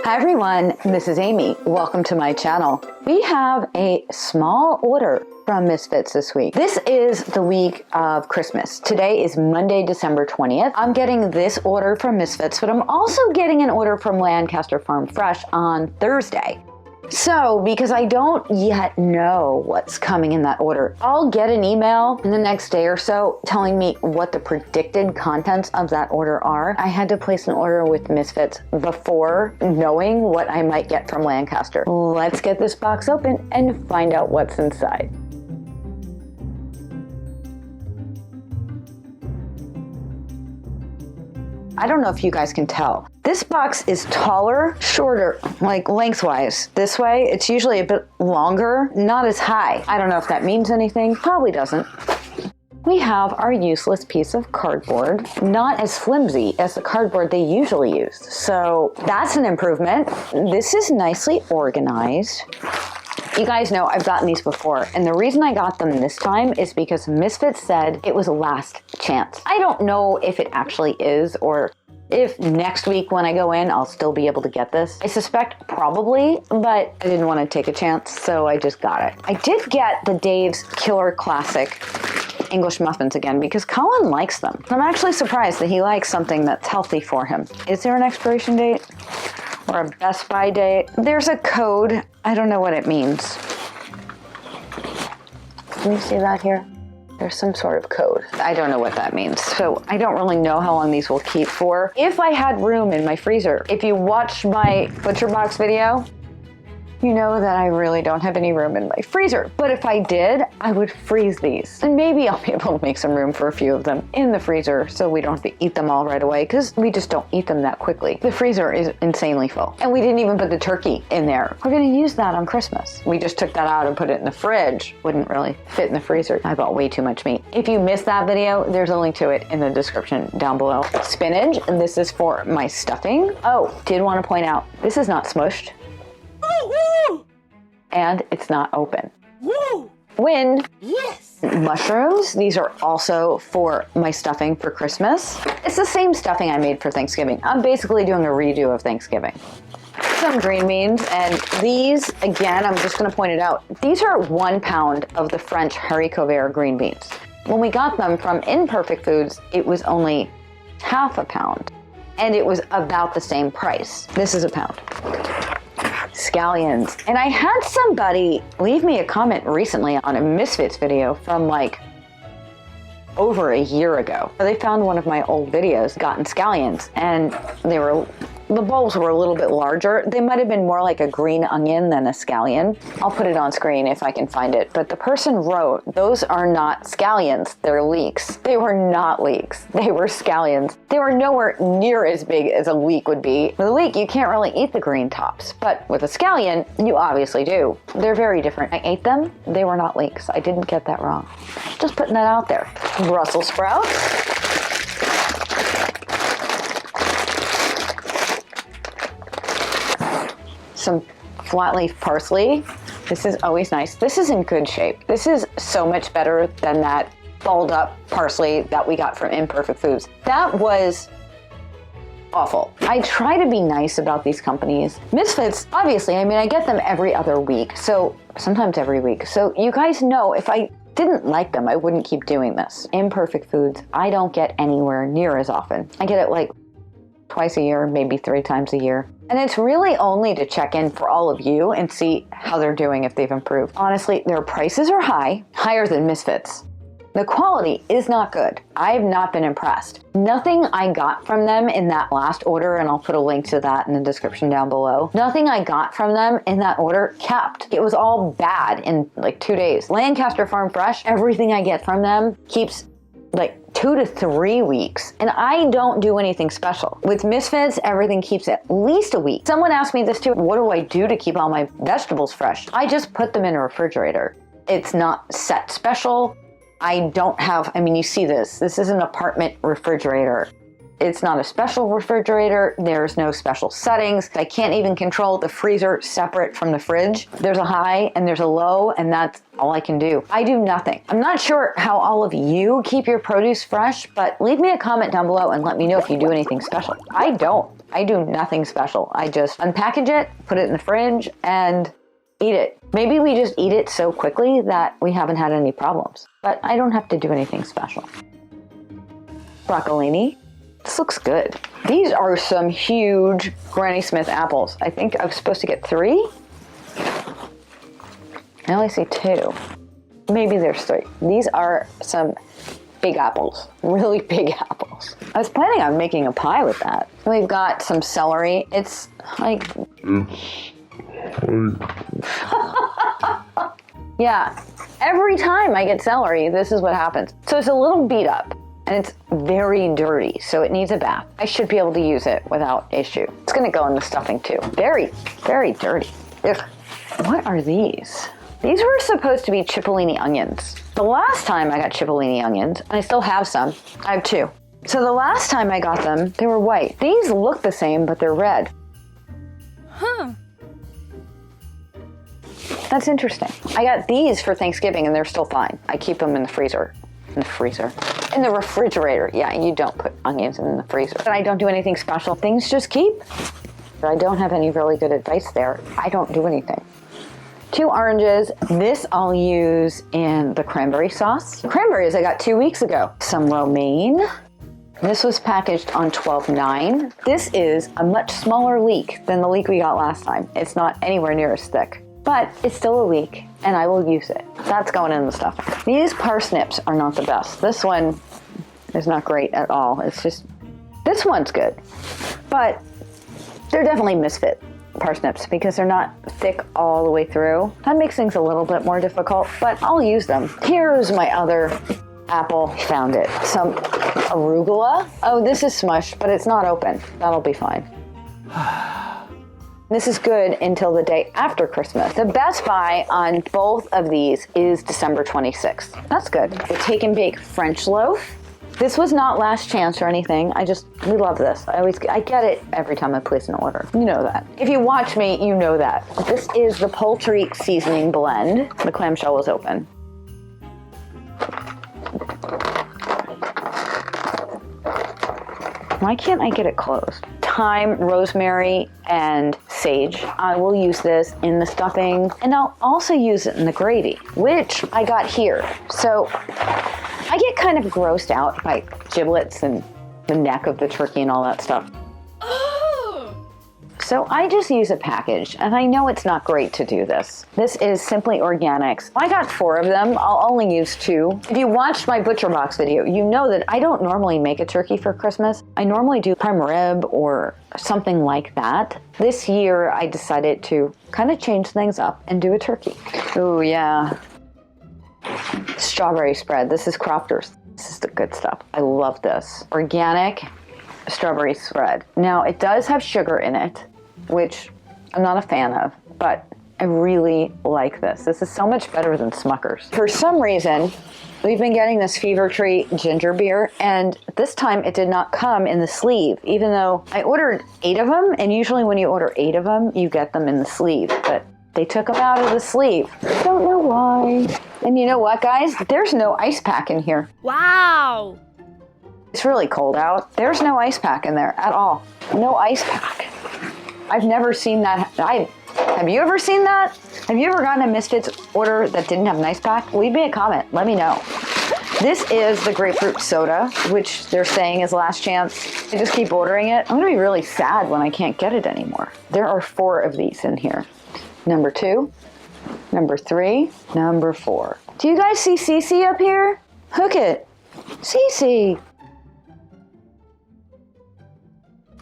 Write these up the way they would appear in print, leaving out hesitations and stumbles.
Hi everyone, this is Amy. Welcome to my channel. We have a small order from Misfits this week. This is the week of Christmas. Today is Monday, December 20th. I'm getting this order from Misfits, but I'm also getting an order from Lancaster Farm Fresh on Thursday. So, because I don't yet know what's coming in that order, I'll get an email in the next day or so telling me what the predicted contents of that order are. I had to place an order with Misfits before knowing what I might get from Lancaster. Let's get this box open and find out what's inside. I don't know if you guys can tell. This box is taller, shorter, like lengthwise. This way, it's usually a bit longer, not as high. I don't know if that means anything, probably doesn't. We have our useless piece of cardboard, not as flimsy as the cardboard they usually use. So that's an improvement. This is nicely organized. You guys know I've gotten these before, and the reason I got them this time is because Misfits said it was a last chance. I don't know if it actually is, or if next week when I go in, I'll still be able to get this. I suspect probably, but I didn't want to take a chance, so I just got it. I did get the Dave's Killer Classic English muffins again because Colin likes them. I'm actually surprised that he likes something that's healthy for him. Is there an expiration date? Or a Best By date? There's a code. I don't know what it means. Can you see that here? There's some sort of code. I don't know what that means. So I don't really know how long these will keep for. If I had room in my freezer, if you watched my Butcher Box video, you know that I really don't have any room in my freezer. But if I did, I would freeze these. And maybe I'll be able to make some room for a few of them in the freezer so we don't have to eat them all right away because we just don't eat them that quickly. The freezer is insanely full. And we didn't even put the turkey in there. We're gonna use that on Christmas. We just took that out and put it in the fridge. Wouldn't really fit in the freezer. I bought way too much meat. If you missed that video, there's a link to it in the description down below. Spinach, and this is for my stuffing. Oh, did want to point out, this is not smushed. And it's not open. Woo! Win! Yes! Mushrooms, these are also for my stuffing for Christmas. It's the same stuffing I made for Thanksgiving. I'm basically doing a redo of Thanksgiving. Some green beans, and these, again, I'm just gonna point it out. These are 1 pound of the French haricot vert green beans. When we got them from Imperfect Foods, it was only half a pound, and it was about the same price. This is a pound. Scallions. And I had somebody leave me a comment recently on a Misfits video from like over a year ago. They found one of my old videos, gotten scallions, and the bulbs were a little bit larger. They might have been more like a green onion than a scallion. I'll put it on screen if I can find it. But the person wrote, those are not scallions, they're leeks. They were not leeks, they were scallions. They were nowhere near as big as a leek would be. With a leek, you can't really eat the green tops, but with a scallion, you obviously do. They're very different. I ate them, they were not leeks. I didn't get that wrong. Just putting that out there. Brussels sprouts. Some flat leaf parsley. This is always nice. This is in good shape. This is so much better than that balled up parsley that we got from Imperfect Foods. That was awful. I try to be nice about these companies. Misfits, obviously, I mean, I get them every other week, so sometimes every week. So you guys know if I didn't like them, I wouldn't keep doing this. Imperfect Foods, I don't get anywhere near as often. I get it like twice a year, maybe 3 times a year. And it's really only to check in for all of you and see how they're doing, if they've improved. Honestly, their prices are high, higher than Misfits. The quality is not good. I've not been impressed. Nothing I got from them in that last order, and I'll put a link to that in the description down below. Nothing I got from them in that order kept. It was all bad in like 2 days. Lancaster Farm Fresh, everything I get from them keeps like 2 to 3 weeks, and I don't do anything special. With Misfits, everything keeps at least a week. Someone asked me this too, what do I do to keep all my vegetables fresh? I just put them in a refrigerator. It's not set special. I don't have, I mean, you see this is an apartment refrigerator. It's not a special refrigerator. There's no special settings. I can't even control the freezer separate from the fridge. There's a high and there's a low, and that's all I can do. I do nothing. I'm not sure how all of you keep your produce fresh, but leave me a comment down below and let me know if you do anything special. I don't. I do nothing special. I just unpackage it, put it in the fridge, and eat it. Maybe we just eat it so quickly that we haven't had any problems. But I don't have to do anything special. Broccolini. This looks good. These are some huge Granny Smith apples. I think I was supposed to get 3. I only see 2. Maybe there's 3. These are some big apples, really big apples. I was planning on making a pie with that. We've got some celery. It's like... Yeah, every time I get celery, this is what happens. So it's a little beat up and it's very dirty, so it needs a bath. I should be able to use it without issue. It's gonna go in the stuffing too. Very, very dirty. Ugh. What are these? These were supposed to be cipollini onions. The last time I got cipollini onions, and I still have some, I have 2. So the last time I got them, they were white. These look the same, but they're red. Huh. That's interesting. I got these for Thanksgiving and they're still fine. I keep them in the freezer. In the refrigerator. Yeah, you don't put onions in the freezer. But I don't do anything special. Things just keep. I don't have any really good advice there. I don't do anything. 2 oranges. This I'll use in the cranberry sauce. The cranberries I got 2 weeks ago. Some romaine. This was packaged on 12/9. This is a much smaller leek than the leek we got last time. It's not anywhere near as thick, but it's still a leek and I will use it. That's going in the stuffing. These parsnips are not the best. This one is not great at all. It's just, this one's good, but they're definitely misfit parsnips because they're not thick all the way through. That makes things a little bit more difficult, but I'll use them. Here's my other apple. Found it. Some arugula. Oh, this is smushed, but it's not open. That'll be fine. This is good until the day after Christmas. The best buy on both of these is December 26th. That's good. The Take and Bake French loaf. This was not last chance or anything. We love this. I get it every time I place an order. You know that. If you watch me, you know that. This is the poultry seasoning blend. The clamshell was open. Why can't I get it closed? Thyme, rosemary, and sage. I will use this in the stuffing, and I'll also use it in the gravy, which I got here. So I get kind of grossed out by giblets and the neck of the turkey and all that stuff. So I just use a package, and I know it's not great to do this. This is Simply Organics. I got 4 of them. I'll only use 2. If you watched my Butcher Box video, you know that I don't normally make a turkey for Christmas. I normally do prime rib or something like that. This year, I decided to kind of change things up and do a turkey. Oh yeah. Strawberry spread. This is Crofters. This is the good stuff. I love this. Organic strawberry spread. Now, it does have sugar in it, which I'm not a fan of, but I really like this. This is so much better than Smucker's. For some reason, we've been getting this Fever Tree ginger beer, and this time it did not come in the sleeve, even though I ordered 8 of them, and usually when you order 8 of them, you get them in the sleeve, but they took them out of the sleeve. Don't know why. And you know what, guys? There's no ice pack in here. Wow. It's really cold out. There's no ice pack in there at all. No ice pack. I've never seen that. Have you ever seen that? Have you ever gotten a Misfits order that didn't have an ice pack? Leave me a comment. Let me know. This is the grapefruit soda, which they're saying is last chance. I just keep ordering it. I'm going to be really sad when I can't get it anymore. There are 4 of these in here. Number 2, number 3, number 4. Do you guys see Cece up here? Hook it. Cece.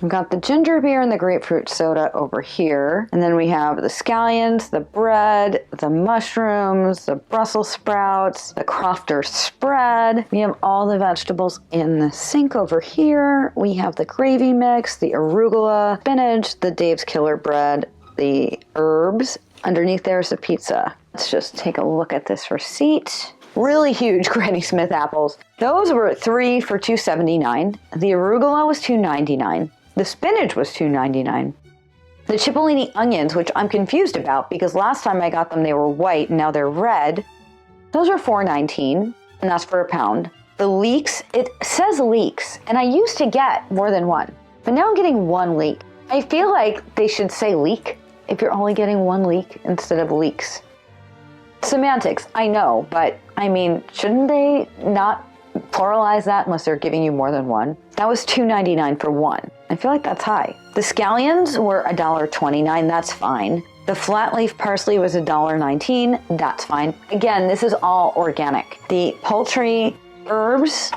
We've got the ginger beer and the grapefruit soda over here. And then we have the scallions, the bread, the mushrooms, the Brussels sprouts, the Crofter spread. We have all the vegetables in the sink over here. We have the gravy mix, the arugula, spinach, the Dave's Killer bread, the herbs. Underneath there's the pizza. Let's just take a look at this receipt. Really huge Granny Smith apples. Those were 3 for $2.79. The arugula was $2.99. The spinach was $2.99. The cipollini onions, which I'm confused about because last time I got them they were white and now they're red. Those are $4.19, and that's for a pound. The leeks, it says leeks, and I used to get more than one. but now I'm getting 1 leak. I feel like they should say leak if you're only getting 1 leak instead of leaks. Semantics, I know, but I mean, shouldn't they not pluralize that unless they're giving you more than 1? That was $2.99 for 1. I feel like that's high. The scallions were $1.29, that's fine. The flat leaf parsley was $1.19, that's fine. Again, this is all organic. The poultry herbs,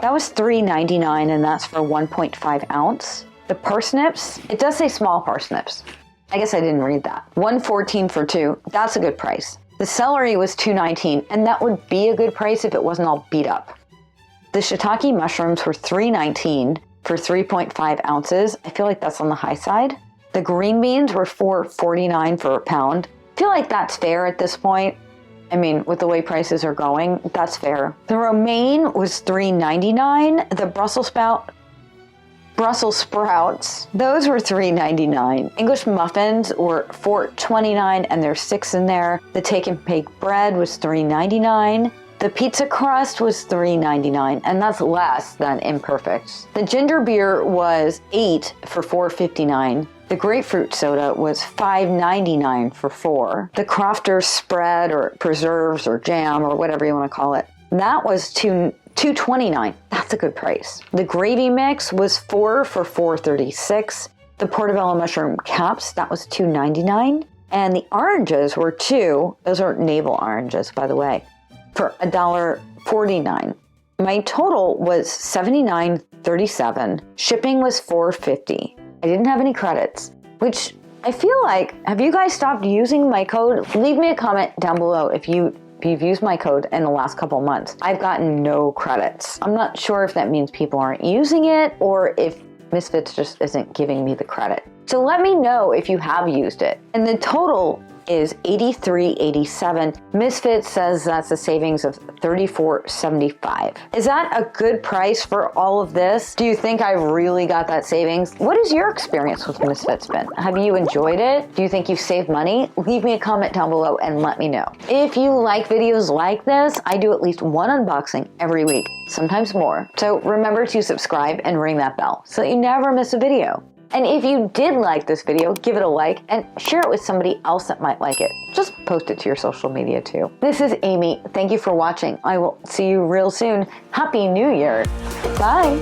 that was $3.99, and that's for 1.5 ounce. The parsnips, it does say small parsnips. I guess I didn't read that. $1.14 for 2, that's a good price. The celery was $2.19, and that would be a good price if it wasn't all beat up. The shiitake mushrooms were $3.19 for 3.5 ounces. I feel like that's on the high side. The green beans were $4.49 for a pound. I feel like that's fair at this point. I mean, with the way prices are going, that's fair. The romaine was $3.99. The Brussels sprouts, those were $3.99. English muffins were $4.29, and there's 6 in there. The take and bake bread was $3.99. The pizza crust was $3.99, and that's less than Imperfect. The ginger beer was $8 for $4.59. The grapefruit soda was $5.99 for 4. The Crofter's spread or preserves or jam or whatever you want to call it, that was $2.29. That's a good price. The gravy mix was 4 for $4.36. The portobello mushroom caps, that was $2.99. And the oranges were 2. Those are navel oranges, by the way, for $1.49. My total was $79.37. Shipping was $4.50. I didn't have any credits, which I feel like, have you guys stopped using my code? Leave me a comment down below if you've used my code in the last couple months. I've gotten no credits. I'm not sure if that means people aren't using it or if Misfits just isn't giving me the credit. So let me know if you have used it. And the total is $83.87. Misfits says that's a savings of $34.75. Is that a good price for all of this? Do you think I've really got that savings? What has your experience with Misfits been? Have you enjoyed it? Do you think you've saved money? Leave me a comment down below and let me know. If you like videos like this, I do at least 1 unboxing every week, sometimes more. So remember to subscribe and ring that bell so that you never miss a video. And if you did like this video, give it a like and share it with somebody else that might like it. Just post it to your social media too. This is Amy. Thank you for watching. I will see you real soon. Happy New Year. Bye.